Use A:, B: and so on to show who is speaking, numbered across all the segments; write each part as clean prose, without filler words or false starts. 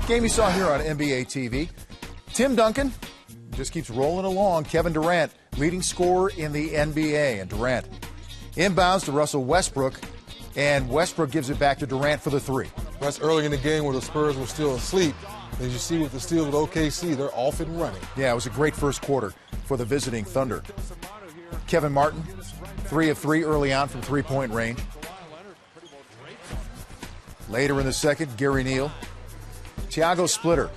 A: Game you saw here on NBA TV. Tim Duncan just keeps rolling along. Kevin Durant, leading scorer in the NBA. And Durant inbounds to Russell Westbrook. And Westbrook gives it back to Durant for the three.
B: That's early in the game where the Spurs were still asleep. As you see with the steals with OKC, they're off and running.
A: Yeah, it was a great first quarter for the visiting Thunder. Kevin Martin, 3 of 3 early on from three-point range. Later in the second, Gary Neal. Thiago Splitter,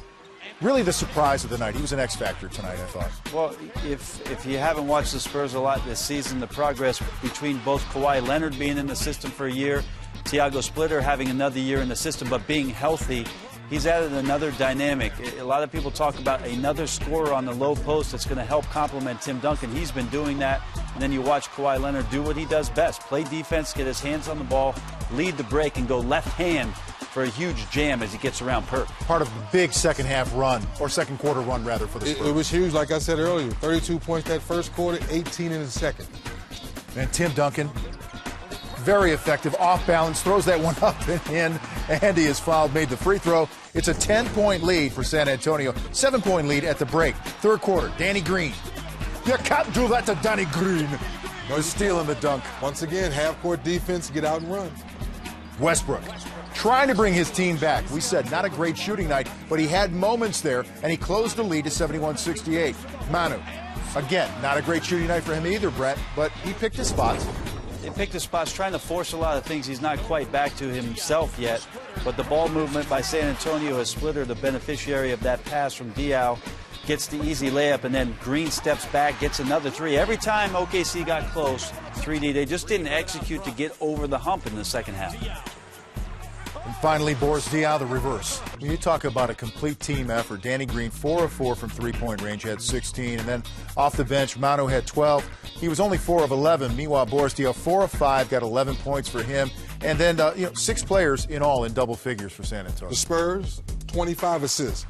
A: really the surprise of the night. He was an X-factor tonight, I thought.
C: Well, if you haven't watched the Spurs a lot this season, the progress between both Kawhi Leonard being in the system for a year, Thiago Splitter having another year in the system, but being healthy, he's added another dynamic. A lot of people talk about another scorer on the low post that's going to help complement Tim Duncan. He's been doing that. And then you watch Kawhi Leonard do what he does best, play defense, get his hands on the ball, lead the break, and go left hand for a huge jam as he gets around Perk.
A: Part of the big second half run, or second quarter run, rather, for the Spurs.
B: It was huge, like I said earlier. 32 points that first quarter, 18 in the second.
A: And Tim Duncan, very effective, off balance, throws that one up and in. Andy is fouled, made the free throw. It's a 10-point lead for San Antonio. 7-point lead at the break. Third quarter, Danny Green. You can't do that to Danny Green. No stealing the dunk.
B: Once again, half-court defense, get out and run.
A: Westbrook trying to bring his team back. We said not a great shooting night, but he had moments there, and he closed the lead to 71-68. Manu, again, not a great shooting night for him either, Brett, but he picked his spots.
C: He picked his spots, trying to force a lot of things. He's not quite back to himself yet, but the ball movement by San Antonio has Splitter, the beneficiary of that pass from Diaw, gets the easy layup, and then Green steps back, gets another three. Every time OKC got close, 3D, they just didn't execute to get over the hump in the second half.
A: And finally, Boris Diaw, the reverse. You talk about a complete team effort. Danny Green, 4 of 4 from three-point range, had 16. And then off the bench, Manu had 12. He was only 4 of 11. Meanwhile, Boris Diaw, 4 of 5, got 11 points for him. And then, 6 players in all in double figures for San Antonio.
B: The Spurs, 25 assists.